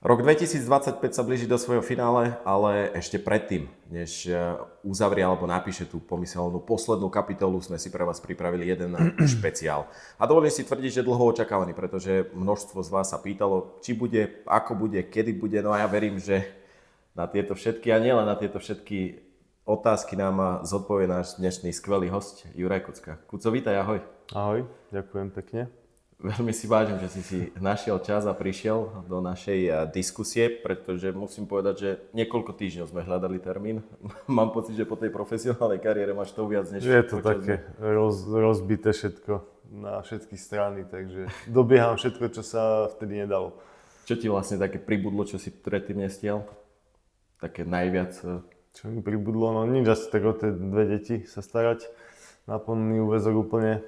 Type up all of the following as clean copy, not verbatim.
Rok 2025 sa blíži do svojho finále, ale ešte predtým, než uzavrie alebo napíše tú pomyselnú poslednú kapitolu, sme si pre vás pripravili jeden špeciál. A dovolím si tvrdiť, že dlho očakávaný, pretože množstvo z vás sa pýtalo, či bude, ako bude, kedy bude. No a ja verím, že na tieto všetky a nielen na tieto všetky otázky nám zodpovie náš dnešný skvelý host Juraj Kucka. Kuco, vítaj, ahoj. Ahoj, ďakujem pekne. Veľmi si vážim, že si našiel čas a prišiel do našej diskusie, pretože musím povedať, že niekoľko týždňov sme hľadali termín. Mám pocit, že po tej profesionálnej kariére máš to viac než... Je to také rozbité všetko na všetky strany, takže dobieham všetko, čo sa vtedy nedalo. Čo ti vlastne také pribudlo, čo si predtým nestiel? Také najviac... Čo mi pribudlo? No nič, asi tak o tie dve deti sa starať. Na plný úväzok úplne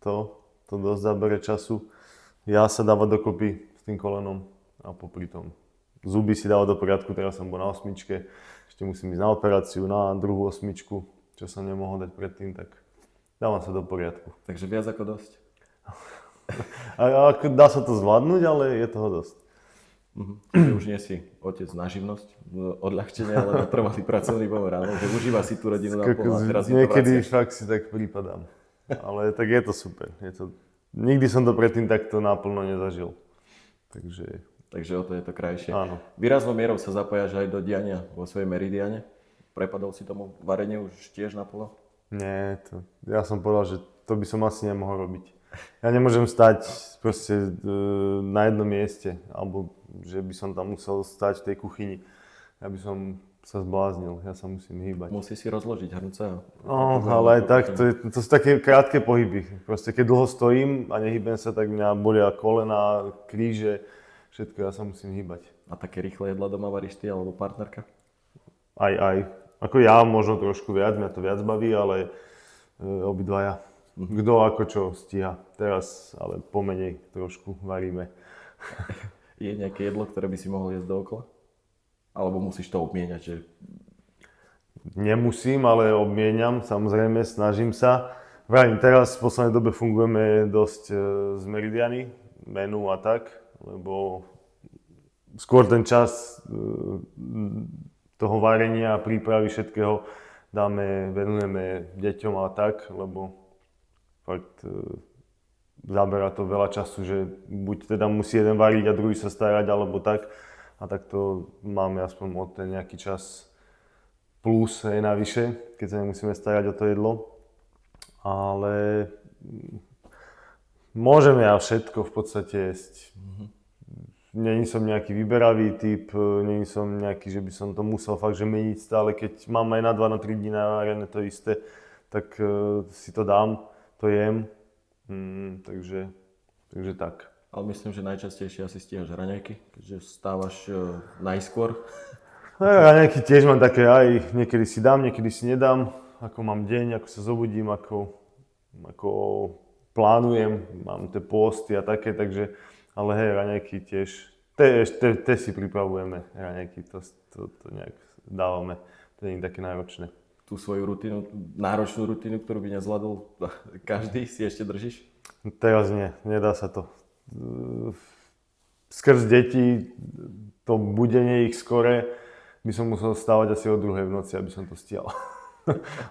to dosť zabere času. Ja sa dávať dokopy s tým kolenom a popri tom zuby si dávať do poriadku, teraz som bol na 8, ešte musím ísť na operáciu, na druhú 8, čo som nemohol dať predtým, tak dávam sa do poriadku. Takže viac ako dosť. A dá sa to zvládnuť, ale je toho dosť. Čiže už nie si otec na živnosť, odľahčenie, ale na trvalý pracovný pomer, že užíva si tú rodinu naplno a teraz niekedy fakt si tak prípadám. Ale tak je to super. Nikdy som to predtým takto naplno nezažil. Takže o to je to krajšie. Áno. Výraznou mierou sa zapájaš aj do diania vo svojej Meridiane. Prepadol si tomu vareniu už tiež naplno? Nie, ja som povedal, že to by som asi nemohol robiť. Ja nemôžem stať proste na jednom mieste, alebo že by som tam musel stať v tej kuchyni. Ja by som sa zbláznil, ja sa musím hýbať. Musíš si rozložiť hrnce. No, ale aj tak, to sú také krátke pohyby. Proste keď dlho stojím a nehýbem sa, tak mňa bolia kolena, kríže, všetko, ja sa musím hýbať. A také rýchle jedlá doma varíš ty alebo partnerka? Aj. Ako ja možno trošku viac, mňa to viac baví, ale obidvaja. Kto ako čo stíha. Teraz ale pomenej trošku varíme. Je nejaké jedlo, ktoré by si mohol jesť dookola? Alebo musíš to obmieniať, že... Nemusím, ale obmieniam, samozrejme, snažím sa. Vrajím, teraz v poslednej dobe fungujeme dosť z Meridiany, menu a tak, lebo skôr ten čas toho varenia a prípravy všetkého venujeme deťom a tak, lebo fakt zaberá to veľa času, že buď teda musí jeden variť a druhý sa starať, alebo tak. A tak to máme aspoň od ten nejaký čas plus aj navyše, keď sa nemusíme starať o to jedlo. Ale môžem ja všetko v podstate jesť. Není som nejaký vyberavý typ, není som nejaký, že by som to musel fakt, že meniť stále. Keď mám aj na 2, na 3 dní navarené to isté, tak si to dám, to jem. Takže tak. Ale myslím, že najčastejšie asi stíhaš raňajky, keďže stávaš najskôr. Raňajky tiež mám také, aj niekedy si dám, niekedy si nedám. Ako mám deň, ako sa zobudím, ako plánujem, mám tie posty a také, takže, ale hej, raňajky tiež, te si pripravujeme, raňajky, to nejak dávame, to nie je také náročné. Tú svoju rutinu, náročnú rutinu, ktorú by nezvládol každý, si ešte držíš? Teraz nie, nedá sa to. Skrz detí, to budenie ich skore, by som musel stávať asi o 2:00 v noci, aby som to stihal.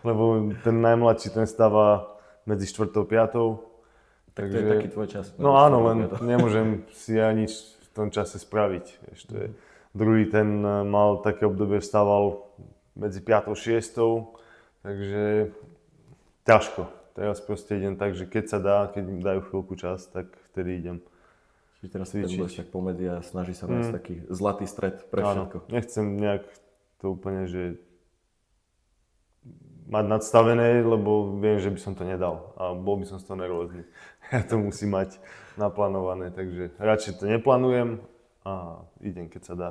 Lebo ten najmladší, ten stáva medzi 4:00 a 5:00. Tak to je taký tvoj čas. No áno, len nemôžem si ja nič v tom čase spraviť. Ešte druhý, ten mal také obdobie, vstával medzi 5:00 a 6:00, takže ťažko. Teraz proste idem tak, že keď sa dá, keď mi dajú chvíľku čas, tak vtedy idem. Čiže teraz si budeš tak pomedzi a snaží sa nájsť taký zlatý stred pre všetko. Áno, nechcem nejak to úplne, že mať nadstavené, lebo viem, že by som to nedal a bol by som z toho nervózny. Ja to musím mať naplánované, takže radšej to neplánujem a idem, keď sa dá.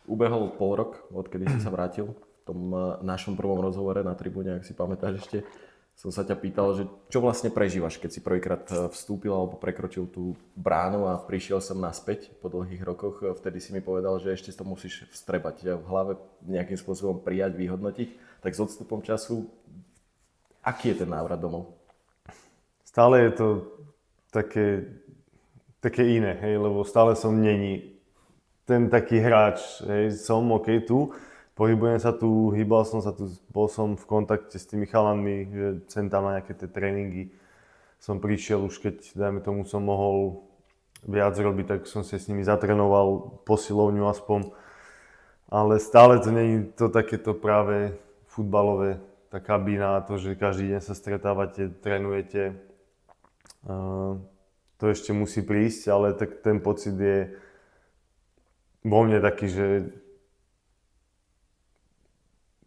Ubehol pol rok, odkedy si sa vrátil. V tom našom prvom rozhovore na tribúne, ak si pamätáš ešte, som sa ťa pýtal, že čo vlastne prežívaš, keď si prvýkrát vstúpil alebo prekročil tú bránu a prišiel som naspäť po dlhých rokoch. Vtedy si mi povedal, že ešte to musíš vstrebať v hlave, nejakým spôsobom prijať, vyhodnotiť. Tak s odstupom času, aký je ten návrat domov? Stále je to také iné, hej, lebo stále som není ten taký hráč, hej, som OK tu, pohybujem sa tu, hýbal som sa tu, bol som v kontakte s tými chalanmi, že sem tam na nejaké tie tréningy som prišiel už keď, dajme tomu, som mohol viac robiť, tak som si s nimi zatrenoval posilovňu aspoň. Ale stále to nie je to takéto práve futbalové, tá kabína, to, že každý deň sa stretávate, trénujete. To ešte musí prísť, ale tak ten pocit je vo mne taký, že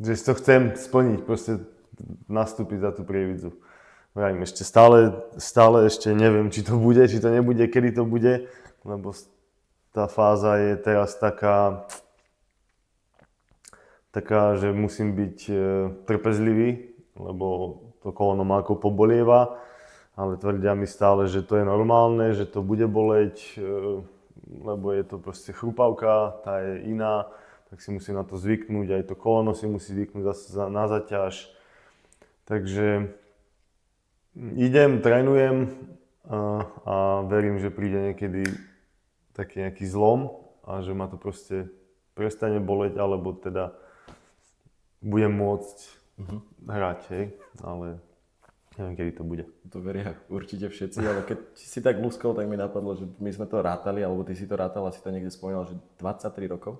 si to chcem splniť, proste nastúpiť za tú Prievidzu. Vrajím, ešte stále ešte neviem, či to bude, či to nebude, kedy to bude, lebo tá fáza je teraz taká, že musím byť trpezlivý, lebo to koleno ma ako pobolieva, ale tvrdia mi stále, že to je normálne, že to bude boleť, lebo je to proste chrupavka, tá je iná, tak si musím na to zvyknúť, aj to koleno si musí zvyknúť na zaťaž. Takže idem, trénujem a verím, že príde niekedy taký nejaký zlom a že ma to proste prestane boleť, alebo teda budem môcť hrať, hej, ale neviem, kedy to bude. To veria určite všetci, ale keď si tak luskol, tak mi napadlo, že my sme to rátali, alebo ty si to rátal, asi to niekde spomínal, že 23 rokov?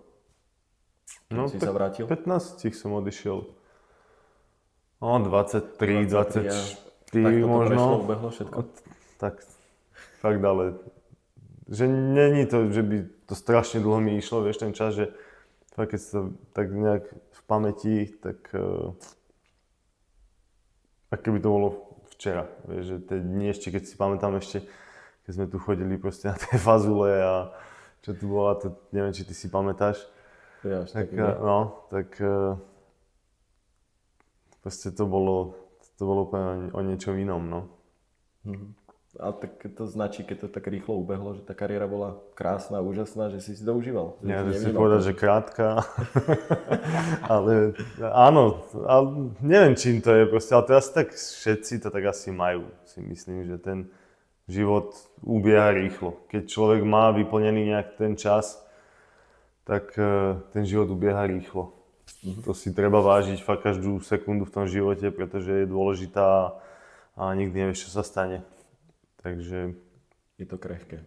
Keď si sa vrátil? 15 som odišiel. No, 23, 24 tak toto možno. prešlo, ubehlo všetko? Tak, fakt, ale že není to, že by to strašne dlho mi išlo, vieš, ten čas, že fakt, keď sa tak nejak v pamäti, tak keby to bolo včera, vieš, že tie dni ešte, keď si pamätám ešte, keď sme tu chodili proste na tie fazule a čo tu bola, to neviem, či ty si pamätáš. Ja, tak, proste to bolo úplne o niečom inom, no. Ale tak to značí, keď to tak rýchlo ubehlo, že tá kariéra bola krásna, úžasná, že si to užíval. Ja si povedať, že krátka, ale áno, ale neviem, čím to je proste, ale teraz tak všetci to tak asi majú, si myslím, že ten život ubieha rýchlo. Keď človek má vyplnený nejak ten čas, tak ten život ubieha rýchlo. To si treba vážiť fakt každú sekundu v tom živote, pretože je dôležitá a nikdy nevieš, čo sa stane. Takže je to krehké.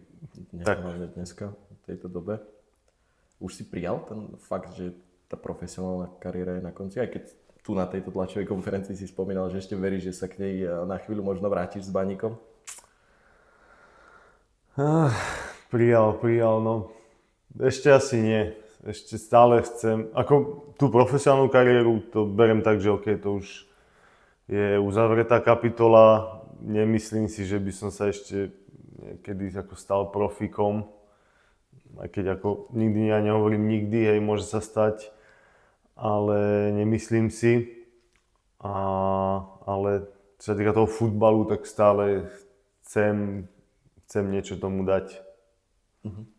Hlavne dneska, v tejto dobe. Už si prijal ten fakt, že tá profesionálna kariéra je na konci? Aj keď tu na tejto tlačovej konferencii si spomínal, že ešte veríš, že sa k nej na chvíľu možno vrátiš s Baníkom? Prijal, no. Ešte asi nie. Ešte stále chcem, ako tú profesionálnu kariéru, to beriem tak, že OK, to už je uzavretá kapitola. Nemyslím si, že by som sa ešte niekedy ako stal profikom. Aj keď ako nikdy, ja nehovorím nikdy, hej, môže sa stať. Ale nemyslím si. Ale čo sa týka toho futbalu, tak stále chcem niečo tomu dať.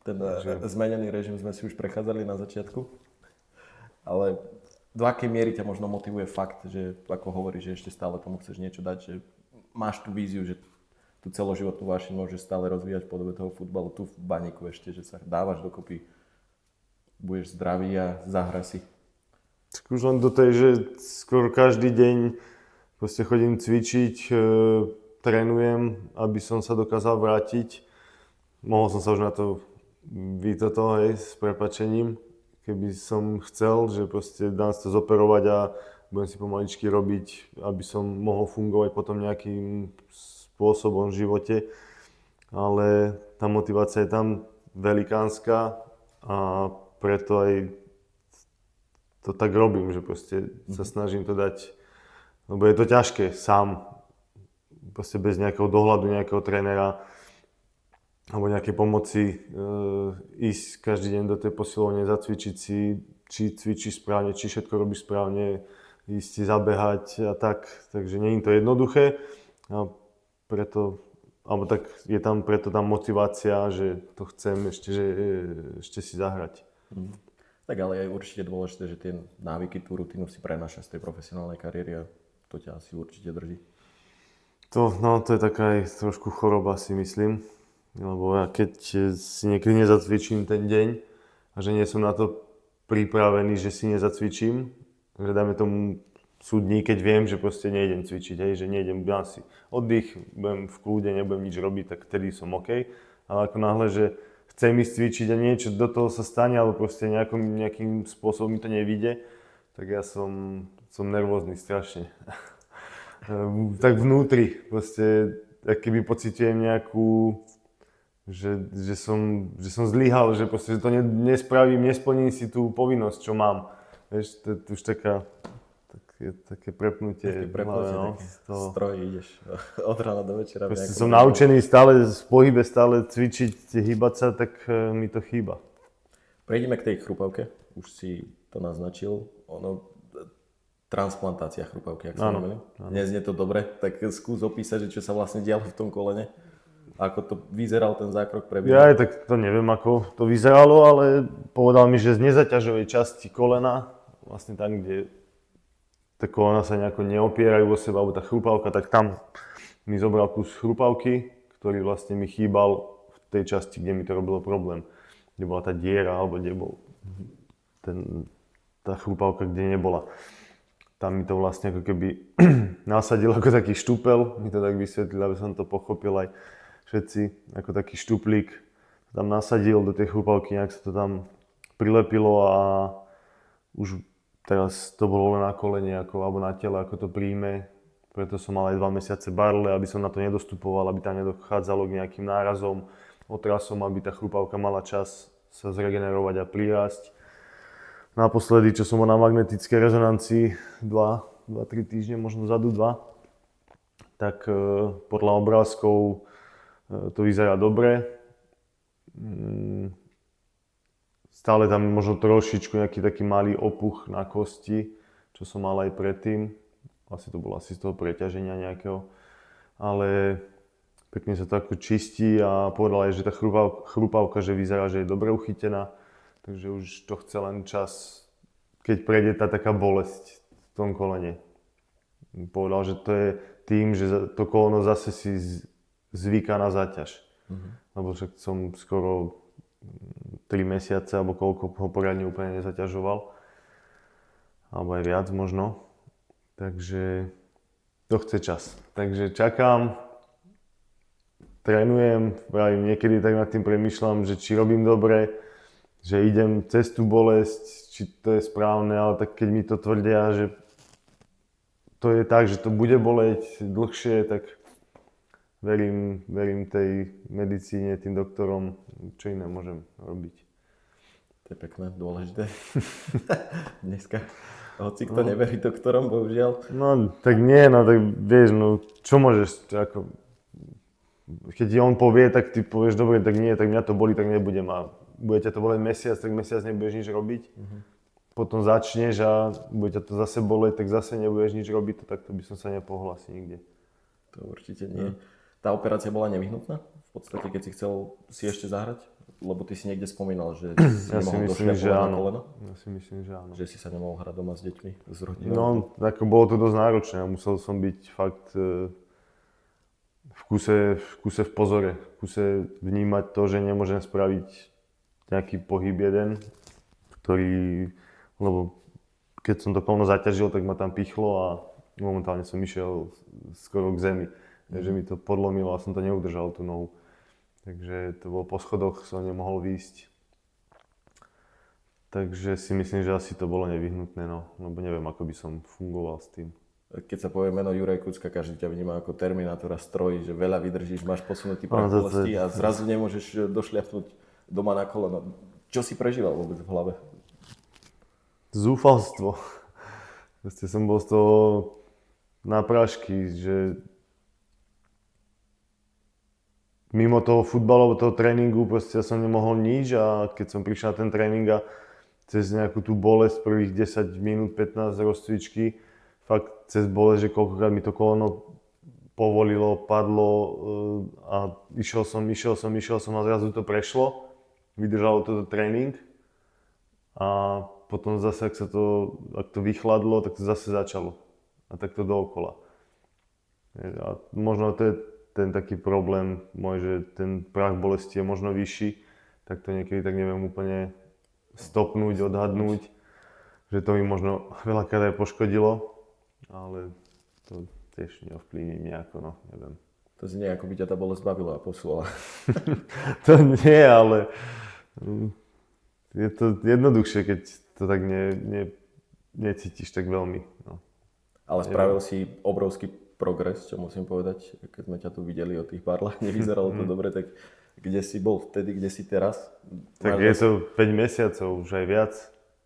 Ten zmenený režim sme si už prechádzali na začiatku, ale do akej miery ťa možno motivuje fakt, že ako hovoríš, že ešte stále tomu chceš niečo dať, že máš tú víziu, že tú celoživotnú vášeň môžeš stále rozvíjať v podobe toho futbalu tu v Baníku ešte, že sa dávaš dokopy, budeš zdravý a zahra si. Tak už len do tej, že skoro každý deň proste chodím cvičiť, trénujem, aby som sa dokázal vrátiť. Mohol som sa už na to hej, s prepáčením, keby som chcel, že proste dám si to zoperovať a budem si pomaličky robiť, aby som mohol fungovať potom nejakým spôsobom v živote. Ale tá motivácia je tam velikánska a preto aj to tak robím, že proste sa snažím to dať, lebo je to ťažké sám, proste bez nejakého dohľadu, nejakého trénera, alebo nejaké pomoci ísť každý deň do tej posilovne, zacvičiť si, či cvičíš správne, či všetko robíš správne, ísť si zabehať a tak. Takže nie je to jednoduché a preto, alebo tak je tam preto tá motivácia, že to chcem ešte si zahrať. Tak ale je určite dôležité, že tie návyky, tú rutinu si prenášaš z tej profesionálnej kariéry a to ťa asi určite drží. To je taká aj trošku choroba, si myslím. Lebo ja keď si niekedy nezacvičím ten deň a že nie som na to pripravený, že si nezacvičím. Že dajme tomu sú dní, keď viem, že proste nejdem cvičiť, hej, že nejdem, dám si oddych, budem v kľude, nebudem nič robiť, tak vtedy som OK. Ale ako náhle, že chcem ísť cvičiť a niečo do toho sa stane, alebo proste nejakým spôsobom mi to nevyjde, tak ja som nervózny strašne. Tak vnútri, proste, ak keby pociťujem nejakú, že som zlyhal, že proste, že to nespravím, nesplním si tú povinnosť, čo mám. Vieš, to je už také prepnutie. Také prepnutie, no, stroj, ideš od rána do večera. Proste som naučený stále v pohybe, stále cvičiť, hýbať sa, tak mi to chýba. Prejdeme k tej chrupavke, už si to naznačil. Transplantácia chrupavky, ak sa hovorí. Neznie to dobre, tak skús opísať, že čo sa vlastne dialo v tom kolene. Ako to vyzeral ten zákrok prebiehal? Ja aj tak to neviem, ako to vyzeralo, ale povedal mi, že z nezaťažovej časti kolena, vlastne tam, kde tie kolena sa nejako neopierajú o seba, alebo tá chrupavka, tak tam mi zobral kus chrupavky, ktorý vlastne mi chýbal v tej časti, kde mi to robilo problém. Kde bola tá diera, alebo kde bol tá chrupavka, kde nebola. Tam mi to vlastne ako keby nasadil ako taký štúpel, mi to tak vysvetlil, aby som to pochopil aj všetci, ako taký štuplík tam nasadil do tej chrupavky, nejak sa to tam prilepilo a už teraz to bolo len na kolene alebo na tele, ako to príjme. Preto som mal aj 2 mesiace barle, aby som na to nedostupoval, aby tam nedochádzalo k nejakým nárazom, otrasom, aby tá chrupavka mala čas sa zregenerovať a prirásť. Naposledy, čo som bol na magnetickej rezonancii 2-3 týždne, možno vzadu 2, tak podľa obrázkov to vyzerá dobre. Stále tam možno trošičku nejaký taký malý opuch na kosti, čo som mal aj predtým. Asi to bolo z toho preťaženia nejakého. Ale pekne sa to ako čistí a povedal aj, že tá chrupavka, že vyzerá, že je dobre uchytená. Takže už to chce len čas, keď prejde tá taká bolesť v tom kolene. Povedal, že to je tým, že to koleno zase si zvyká na záťaž. Lebo však som skoro 3 mesiace, alebo koľko ho poriadne úplne nezaťažoval. Alebo aj viac možno. Takže to chce čas. Takže čakám, trénujem, niekedy tak nad tým premýšľam, že či robím dobre, že idem cez tú bolesť, či to je správne, ale tak keď mi to tvrdia, že to je tak, že to bude boleť dlhšie, tak verím tej medicíne, tým doktorom, čo iné môžem robiť. To je pekné, dôležité. Dneska, hoci kto neverí doktorom, bohužiaľ. No, tak nie, no tak vieš, no čo môžeš, ako, keď on povie, tak ty povieš, dobre, tak nie, tak mňa to bolí, tak nebudem a bude ťa to boleť mesiac, tak mesiac nebudeš nič robiť. Potom začneš a bude ťa to zase boleť, tak zase nebudeš nič robiť, tak to by som sa nepohol asi nikde. To určite nie. Tá operácia bola nevyhnutná? V podstate, keď si chcel si ešte zahrať? Lebo ty si niekde spomínal, že si nemohol došľapovať na koleno? Ja si myslím, že áno. Že si sa nemohol hrať doma s deťmi, s rodinou? No, tak bolo to dosť náročné. Musel som byť fakt v kuse v pozore. V kuse vnímať to, že nemôžem spraviť nejaký pohyb jeden, lebo keď som to koleno zaťažil, tak ma tam pichlo a momentálne som išiel skoro k zemi. Takže mi to podlomilo a som to neudržal, tú nohu. Takže to bolo po schodoch, som nemohol výjsť. Takže si myslím, že asi to bolo nevyhnutné, no, lebo neviem, ako by som fungoval s tým. Keď sa povie meno Juraj Kucka, každý ťa vníma ako Terminátora, stroj, že veľa vydržíš, máš posunutý prach bolesti a zrazu nemôžeš došľapnúť doma na koleno. Čo si prežíval vôbec v hlave? Zúfalstvo. Proste som bol z toho na prášky, že mimo toho futbalu, toho tréningu, proste ja som nemohol nič a keď som prišiel na ten tréning a cez nejakú tú bolesť prvých 10 minút, 15 rozcvičky, fakt cez bolesť, že koľkokrát mi to koleno povolilo, padlo a išiel som a zrazu to prešlo. Vydržalo to tréning a potom zase, ak to vychladlo, tak to zase začalo. A tak to dookola. A možno to je ten taký problém môj, že ten prach bolesti je možno vyšší, tak to niekedy tak neviem úplne stopnúť, odhadnúť, že to mi možno veľakrát aj poškodilo, ale to tiež neovplyvní nejako, no, neviem. To znie, ako by ťa tá bolesť bavila a posúvala. To nie, ale je to jednoduchšie, keď to tak necítiš tak veľmi. No. Ale spravil si obrovský progres, čo musím povedať. Keď sme ťa tu videli o tých barlách, nevyzeralo to dobre, tak kde si bol vtedy, kde si teraz? Tak je to 5 mesiacov, už aj viac,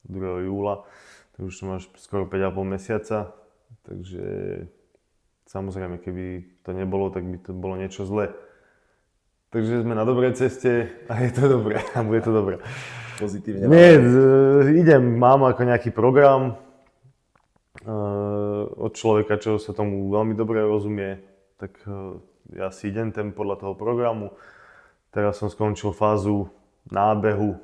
2. júla, tak už máš skoro 5,5 mesiaca, takže samozrejme, keby to nebolo, tak by to bolo niečo zlé. Takže sme na dobrej ceste a je to dobré, a bude to dobré. Pozitívne. Nie, mám ako nejaký program od človeka, čo sa tomu veľmi dobre rozumie, tak ja si idem podľa toho programu. Teraz som skončil fázu nábehu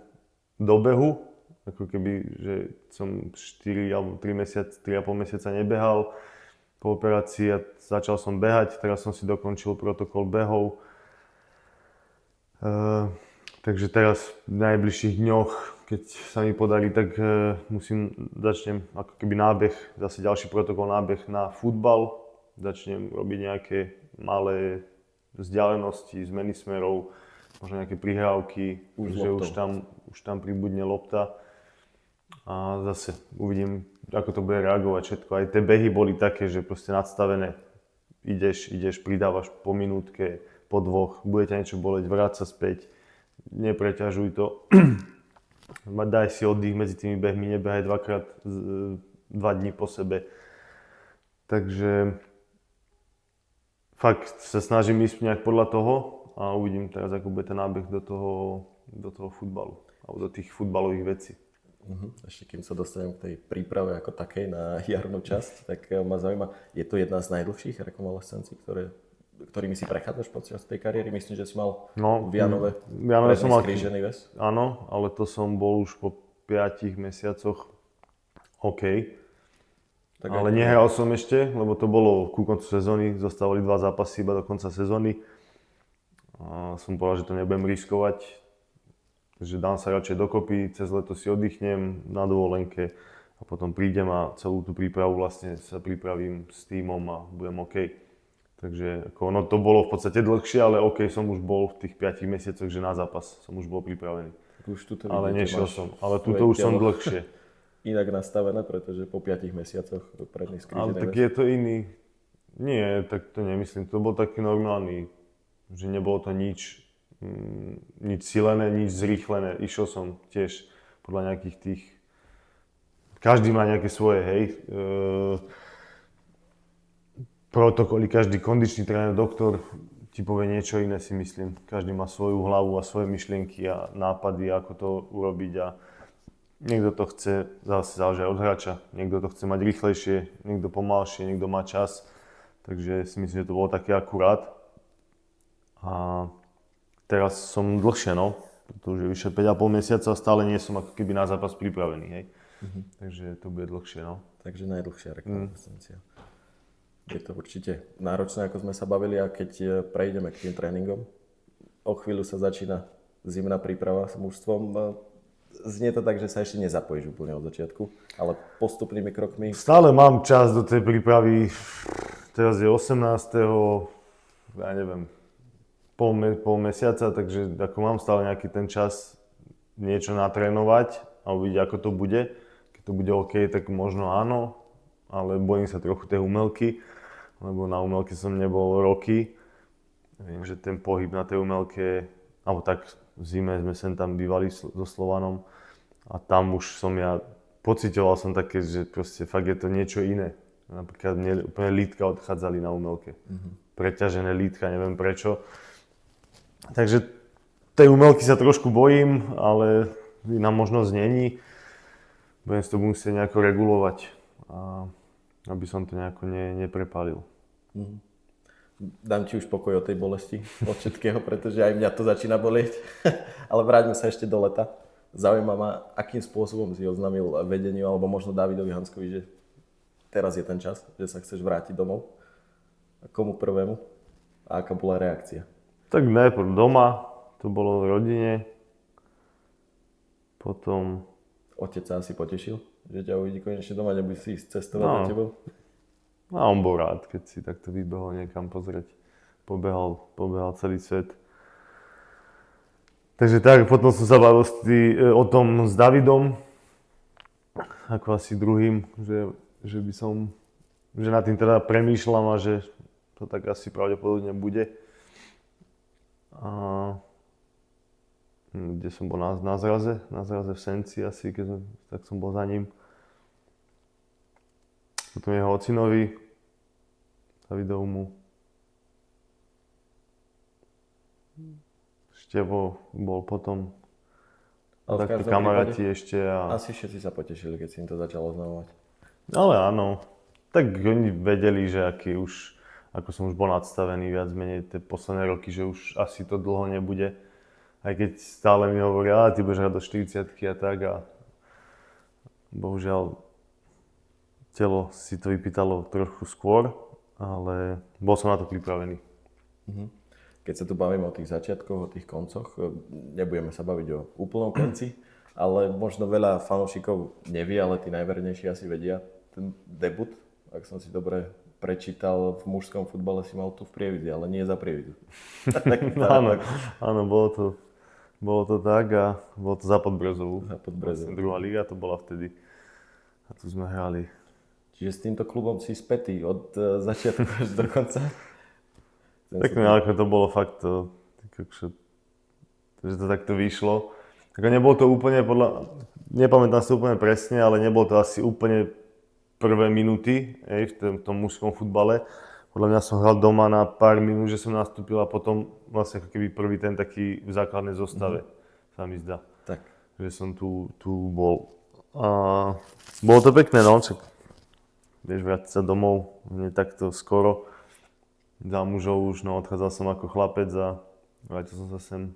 do behu, ako keby, že som 4 alebo 3 mesiace, 3,5 mesiaca nebehal po operácii a začal som behať, teraz som si dokončil protokol behov. Takže teraz v najbližších dňoch, keď sa mi podarí, tak začnem ako keby nábeh, zase ďalší protokol nábeh na futbal. Začnem robiť nejaké malé vzdialenosti, zmeny smerov, možno nejaké prihrávky, že už tam pribudne lopta. A zase uvidím, ako to bude reagovať všetko. Aj tie behy boli také, že proste nadstavené. Ideš, pridávaš po minútke, po 2, bude ťa niečo boleť, vráť sa späť. Nepreťažuj to. Daj si oddych medzi tými behmi, nebehaj 2 dní po sebe. Takže fakt sa snažím ísť nejak podľa toho a uvidím teraz, ako bude ten nábeh do toho futbalu alebo do tých futbalových vecí. Ešte kým sa dostanem k tej príprave ako takej na jarnú časť, tak ma zaujíma, je to jedna z najdlhších rekonvalescencií, ktorými si prechádzaš počas tej kariéry? Myslím, že si mal v Janove som mal skrížený väz. Áno, ale to som bol už po 5 mesiacoch OK. Tak ale nehral som ešte, lebo to bolo ku koncu sezóny, zostávali 2 zápasy iba do konca sezóny. A som povedal, že to nebudem riskovať, že dám sa radšej dokopy, cez leto si oddychnem na dovolenke a potom prídem a celú tú prípravu vlastne sa pripravím s tímom a budem OK. Takže ono to bolo v podstate dlhšie, ale OK, som už bol v tých 5 mesiacoch, že na zápas som už bol pripravený. Ale nešiel som, ale tuto už som dlhšie. Inak nastavené, pretože po 5 mesiacoch predný skrížený. Ale tak je to iný. Nie, tak to nemyslím. To bol taký normálny, že nebolo to nič silené, nič zrýchlené. Išiel som tiež podľa nejakých tých... Každý má nejaké svoje, hej. Protokoly, každý kondičný tréner, doktor ti povie niečo iné, si myslím. Každý má svoju hlavu a svoje myšlienky a nápady, ako to urobiť a niekto to chce, zase záleží aj od hráča, niekto to chce mať rýchlejšie, niekto pomalšie, niekto má čas. Takže si myslím, že to bolo také akurát. A teraz som dlhšie, no. To už je vyše 5,5 mesiaca a stále nie som ako keby na zápas pripravený, hej. Takže to bude dlhšie, no. Takže najdlhšia rekonvalescencia. Je to určite náročné, ako sme sa bavili, a keď prejdeme k tým tréningom, o chvíľu sa začína zimná príprava s mužstvom. Znie to tak, že sa ešte nezapojíš úplne od začiatku, ale postupnými krokmi... Stále mám čas do tej prípravy. Teraz je 18. ja neviem, pol mesiaca, takže ako mám stále nejaký ten čas niečo natrénovať a uvidieť, ako to bude. Keď to bude OK, tak možno áno, ale bojím sa trochu tej umelky, lebo na umelke som nebol roky. Viem, že ten pohyb na tej umelke, alebo tak v zime sme sem tam bývali so Slovanom a tam už som pociťoval som také, že proste fakt je to niečo iné. Napríklad mne úplne lítka odchádzali na umelke. Preťažené lítka, neviem prečo. Takže tej umelky sa trošku bojím, ale iná možnosť není. Budem si to musieť nejako regulovať, aby som to nejako neprepálil. Dám ti už pokoj od tej bolesti, od všetkého, pretože aj mňa to začína bolieť. Ale vráťme sa ešte do leta. Zaujíma ma, akým spôsobom si oznámil vedeniu, alebo možno Dávidovi Hanskovi, že teraz je ten čas, že sa chceš vrátiť domov. A komu prvému? A aká bola reakcia? Tak najprv doma, to bolo v rodine. Potom Otec sa asi potešil, že ťa uvidí konečne doma, nebude si ísť cestovať za tebou? A on bol rád, keď si takto vybehol niekam pozrieť. Pobehal celý svet. Takže tak, potom som sa bavil o tom s Davidom, ako asi druhým, že by som, že nad tým teda premýšľam a že to tak asi pravdepodobne bude. A kde som bol na zraze v Senci asi, tak som bol za ním. Potom jeho ocinovi, Davidovmu. Števo bol potom, takí kamaráti ešte. Asi všetci sa potešili, keď si im to začalo oznamovať. Ale áno, tak oni vedeli, že ako som už bol nadstavený viac menej tie posledné roky, že už asi to dlho nebude. Aj keď stále mi hovoria, ty budeš hrať do 40-ky a tak a bohužiaľ telo si to vypýtalo trochu skôr, ale bol som na to pripravený. Keď sa tu bavíme o tých začiatkoch, o tých koncoch, nebudeme sa baviť o úplnom konci, ale možno veľa fanúšikov nevie, ale tí najvernejší asi vedia. Ten debut, ak som si dobre prečítal, v mužskom futbale si mal tu v Prievidzi, ale nie za Prievidzu. Áno, bolo to tak a bolo to za Podbrezovú. Druhá liga to bola vtedy a tu sme hrali. Čiže s týmto klubom si spätý od začiatku až do konca? Pekne, ale to bolo fakt že to takto vyšlo. Ako nebolo to úplne nepamätám si úplne presne, ale nebolo to asi úplne prvé minúty v tom mužskom futbale. Podľa mňa som hral doma na pár minút, že som nastúpil a potom vlastne ako keby prvý ten taký v základnej zostave, sa mi zdá. Tak. Že som tu bol. A bolo to pekné, no. Vieš, vrátiť sa domov, nie takto skoro. Za mužov už, no odchádzal som ako chlapec a vrátil som sa sem.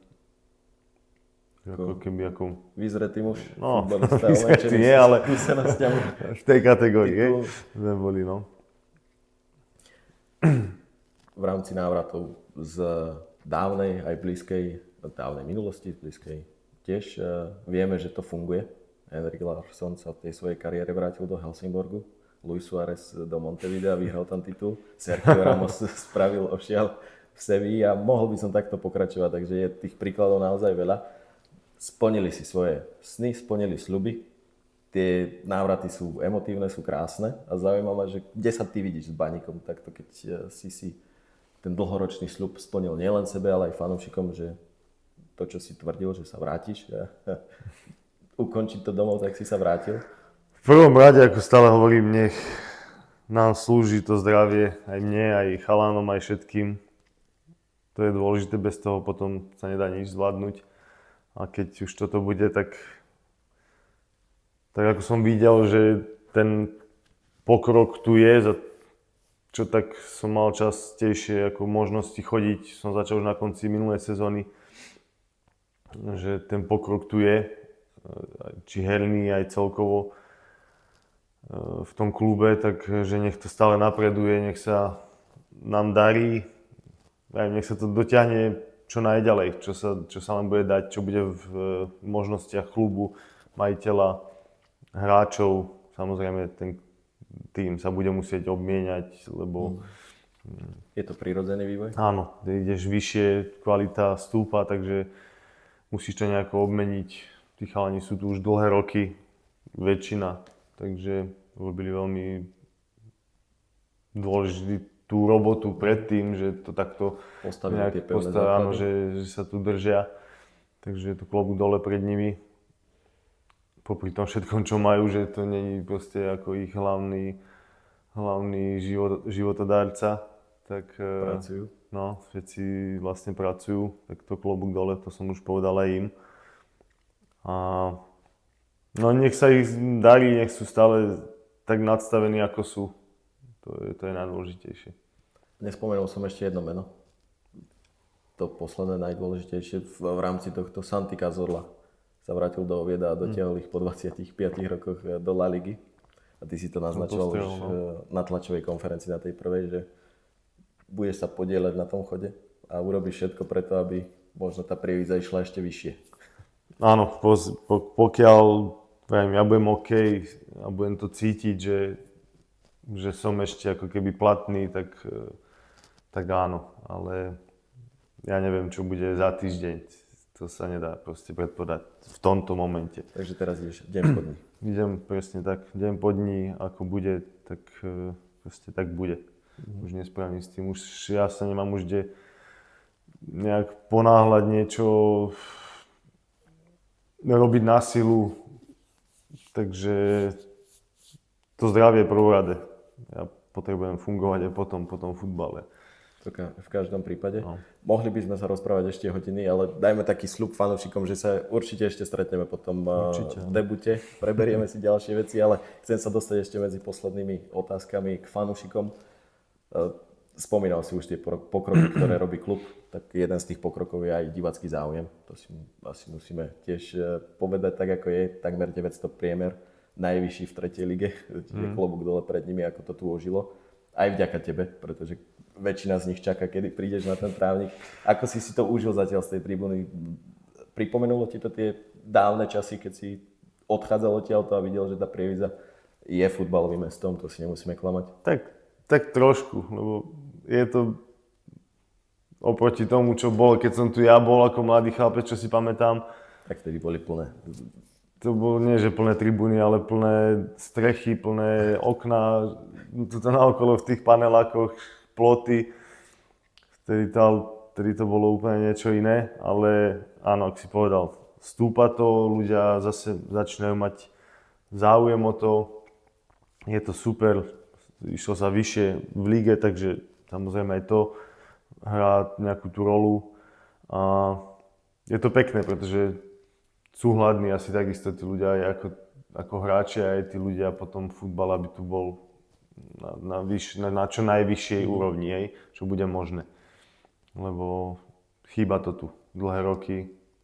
Vyzretý muž. No, vyzretý nie, ale v tej kategórii sme boli, no. V rámci návratov z dávnej aj dávnej minulosti, blízkej tiež vieme, že to funguje. Henrik Larsson sa v tej svojej kariére vrátil do Helsingborgu. Luis Suárez do Montevidea, vyhral tam titul. Sergio Ramos spravil ošial v Sevilli a mohol by som takto pokračovať, takže je tých príkladov naozaj veľa. Splnili si svoje sny, splnili sľuby. Tie návraty sú emotívne, sú krásne a zaujímavé, že kde sa ty vidíš s Baníkom takto, keď si ten dlhoročný sľub splnil nielen sebe, ale aj fanúšikom, že to, čo si tvrdil, že sa vrátiš a ukončiť to domov, tak si sa vrátil. V prvom rade, ako stále hovorím, nech nám slúži to zdravie, aj mne, aj chalanom, aj všetkým. To je dôležité, bez toho potom sa nedá nič zvládnuť. A keď už toto bude, tak ako som videl, že ten pokrok tu je, čo tak som mal častejšie ako možnosti chodiť, som začal už na konci minulej sezóny, že ten pokrok tu je, či herný, aj celkovo v tom klube, takže nech to stále napreduje, nech sa nám darí, nech sa to dotiahne čo najďalej, čo sa len bude dať, čo bude v možnostiach klubu, majiteľa, hráčov. Samozrejme, ten tým sa bude musieť obmieniať, lebo... Je to prirodzený vývoj? Áno, ideš vyššie, kvalita stúpa, takže musíš to nejako obmeniť. Tí chalani sú tu už dlhé roky, väčšina, takže robili veľmi dôležitú robotu predtým, že to takto postavili tie pevné základy. Áno, že sa tu držia, takže je to klobúk dole pred nimi. Popri tom všetkom, čo majú, že to není proste ako ich hlavný životodárca, tak pracujú. No, všetci vlastne pracujú, tak to klobúk dole, to som už povedal aj im. A no nech sa ich darí, nech sú stále tak nadstavení, ako sú. To je najdôležitejšie. Nespomenul som ešte jedno meno. To posledné najdôležitejšie v rámci tohto Santi Cazorla. Sa vrátil do Ovieda a dotiahol ich po 25 rokoch do La Ligy. A ty si to naznačoval už na tlačovej konferencii na tej prvej, že budeš sa podieľať na tom chode a urobíš všetko preto, aby možno tá Prievidza išla ešte vyššie. Áno, pokiaľ ja budem OK a budem to cítiť, že som ešte ako keby platný, tak áno. Ale ja neviem, čo bude za týždeň. To sa nedá proste predpovedať v tomto momente. Takže teraz ideš deň po dní. Idem presne tak, deň po dní, ako bude, tak proste tak bude. Už nespravím s tým, už ja sa nemám už kde nejak ponáhľať niečo, robiť na silu, takže to zdravie je prvorade. Ja potrebujem fungovať aj po tom futbale. V každom prípade. No. Mohli by sme sa rozprávať ešte hodiny, ale dajme taký sľub fanúšikom, že sa určite ešte stretneme potom v debute. Preberieme si ďalšie veci, ale chcem sa dostať ešte medzi poslednými otázkami k fanúšikom. Spomínal si už tie pokroky, ktoré robí klub, tak jeden z tých pokrokov je aj divácky záujem. To si asi musíme tiež povedať tak, ako je. Takmer 900 priemer, najvyšší v 3. lige. Klobúk dole pred nimi, ako to tu ožilo. Aj vďaka tebe, pretože väčšina z nich čaká, kedy prídeš na ten trávnik. Ako si to užil zatiaľ z tej tribúny? Pripomenulo ti to tie dávne časy, keď si odchádzal odtiaľto a videl, že tá Prievidza je futbalovým mestom, to si nemusíme klamať? Tak trošku, lebo je to oproti tomu, čo bolo, keď som tu ja bol ako mladý chlapec, čo si pamätám. Tak vtedy boli plné. To bolo nie, že plné tribúny, ale plné strechy, plné okná, tuto naokolo v tých panelákoch, ploty. Vtedy to bolo úplne niečo iné, ale áno, ak si povedal, stúpa to, ľudia zase začínajú mať záujem o to, je to super, išlo sa vyššie v lige, takže samozrejme aj to hrá nejakú tú rolu. A je to pekné, pretože sú hladní asi takisto tí ľudia aj ako hráči, aj tí ľudia potom futbal, aby tu bol na čo najvyššej úrovni, hej, čo bude možné. Lebo chýba to tu. Dlhé roky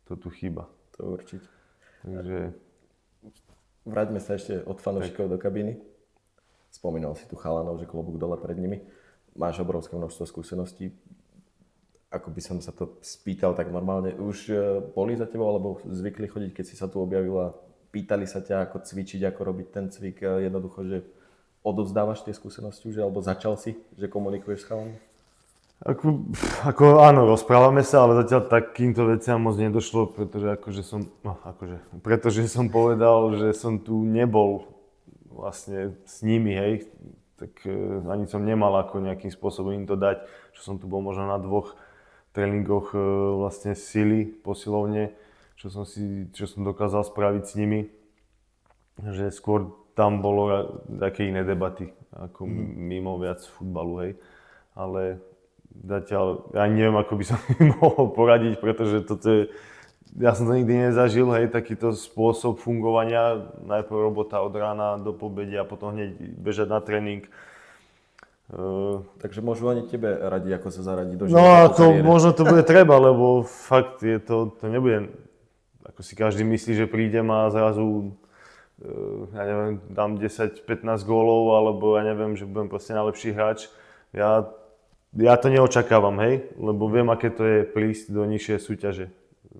to tu chýba. To určite. Takže... Vráťme sa ešte od fanúšikov do kabíny. Spomínal si tu chalanov, že klobúk dole pred nimi. Máš obrovské množstvo skúseností. Ako by som sa to spýtal tak normálne, už boli za tebou, alebo zvykli chodiť, keď si sa tu objavila, pýtali sa ťa, ako cvičiť, ako robiť ten cvik, jednoducho, že odovzdávaš tie skúsenosti už, alebo začal si, že komunikuješ s chalanmi? Ako áno, rozprávame sa, ale zatiaľ takýmto veciam moc nedošlo, pretože som povedal, že som tu nebol vlastne s nimi, hej, tak ani som nemal ako nejakým spôsobom im to dať, čo som tu bol možno na 2 tréningoch vlastne sily, posilovne, čo som dokázal spraviť s nimi, že skôr tam bolo také iné debaty, ako mimo viac futbalu, hej, ale zatiaľ, ja neviem, ako by som im mohol poradiť, pretože toto je, ja som to nikdy nezažil, hej, takýto spôsob fungovania, najprv robota od rána do pobedia a potom hneď bežať na tréning. Takže môžu ani tebe radiť, ako sa zaradiť do života. No a to možno to bude treba, lebo fakt je to nebude, ako si každý myslí, že prídem a zrazu, ja neviem, dám 10-15 gólov, alebo ja neviem, že budem proste najlepší hráč. Ja to neočakávam, hej, lebo viem, aké to je prísť do nižšej súťaže.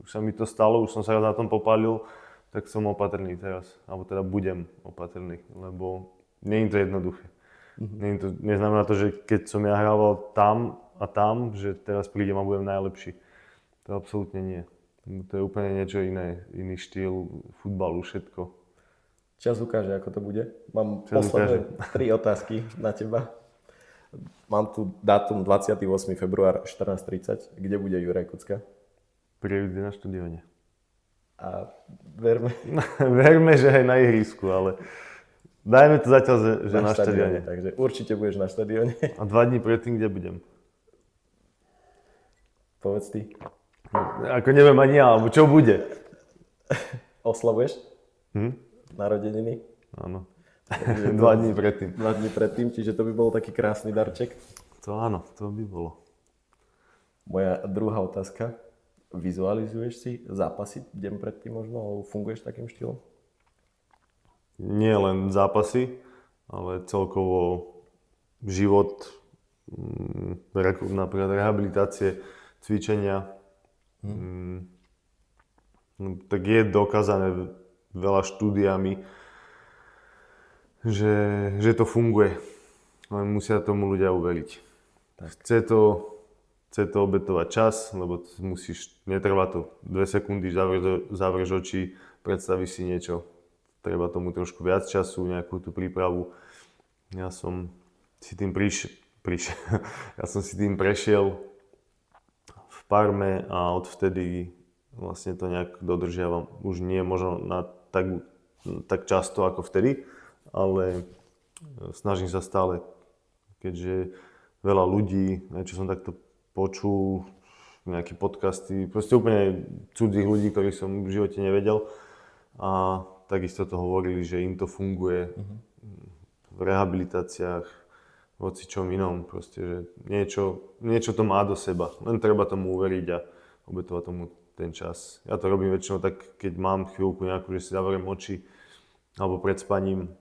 Už sa mi to stalo, už som sa raz na tom popálil, tak som opatrný teraz, alebo teda budem opatrný, lebo nie je to jednoduché. Neznamená to, že keď som ja hrával tam a tam, že teraz prídem a budem najlepší. To absolútne nie. To je úplne niečo iné, iný štýl futbalu, všetko. Čas ukáže, ako to bude. Mám posledné 3 otázky na teba. Mám tu dátum 28. február 14:30. Kde bude Juraj Kucka? Prievidzi na štadióne. A verme... Verme, že aj na ihrisku, ale dajme to zatiaľ, že na štadióne. Takže určite budeš na štadióne. A 2 dní predtým, kde budem? Povedz ty. Ako neviem ani ja, alebo čo bude? Oslavuješ? Narodeniny? Áno. 2 dní predtým. 2 dní predtým, čiže to by bol taký krásny darček. To áno, to by bolo. Moja druhá otázka. Vizualizuješ si zápasy deň predtým možno, alebo funguješ takým štýlom? Nie len zápasy, ale celkovo život, napríklad rehabilitácie, cvičenia. Tak je dokázané veľa štúdiami, že to funguje. Len musia tomu ľudia uveriť. Chce to obetovať čas, lebo netrvá to 2 sekundy, zavrieš oči, predstavíš si niečo. Treba tomu trošku viac času, nejakú tú prípravu. Ja som si tým prešiel v Parme a odvtedy vlastne to nejak dodržiavam. Už nie možno tak často ako vtedy, ale snažím sa stále, keďže veľa ľudí, čo som takto počul, nejaké podcasty, proste úplne cudzích ľudí, ktorých som v živote nevedel a takisto to hovorili, že im to funguje v rehabilitáciách, v hocičom inom, proste, že niečo to má do seba, len treba tomu uveriť a obetovať tomu ten čas. Ja to robím väčšinou tak, keď mám chvíľku nejakú, že si zavriem oči alebo pred spaním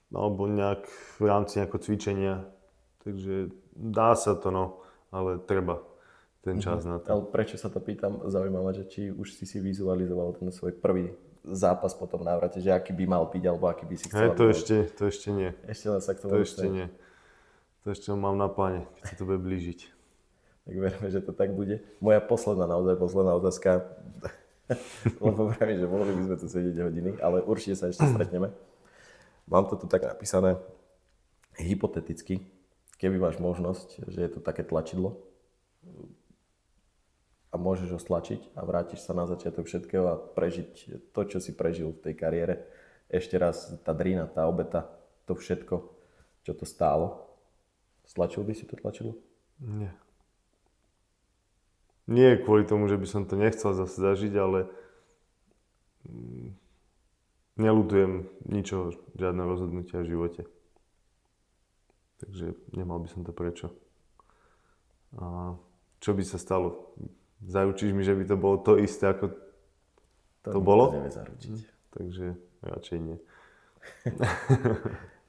alebo nejak v rámci nejakého cvičenia, takže dá sa to, no, ale treba ten čas na to. Ale prečo sa to pýtam, zaujímavé, že či už si vizualizoval ten svoj prvý zápas po tom návrate, že aký by mal byť, alebo aký by si chcel. To ešte nie. Ešte len sa k tomu To ešte nie. To ešte mám na pláne, keď sa to bude blížiť. Tak verme, že to tak bude. Moja posledná otázka, lebo vravím, že mohli by sme tu sedieť hodiny, ale určite sa ešte stretneme. Mám to tu tak napísané, hypoteticky, keby máš možnosť, že je to také tlačidlo, a môžeš ho stlačiť a vrátiš sa na začiatok všetkého a prežiť to, čo si prežil v tej kariére. Ešte raz tá drina, tá obeta, to všetko, čo to stálo. Stlačil by si to tlačidlo? Nie. Nie kvôli tomu, že by som to nechcel zase zažiť, ale neľutujem ničoho, žiadne rozhodnutia v živote. Takže nemal by som to prečo. A čo by sa stalo? Zaručíš mi, že by to bolo to isté, ako to bolo? To nevie zaručiť. Takže radšej nie.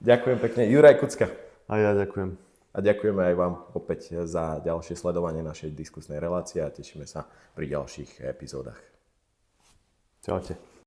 Ďakujem pekne. Juraj Kucka. A ja ďakujem. A ďakujeme aj vám opäť za ďalšie sledovanie našej diskusnej relácie a tešíme sa pri ďalších epizódach. Čaute.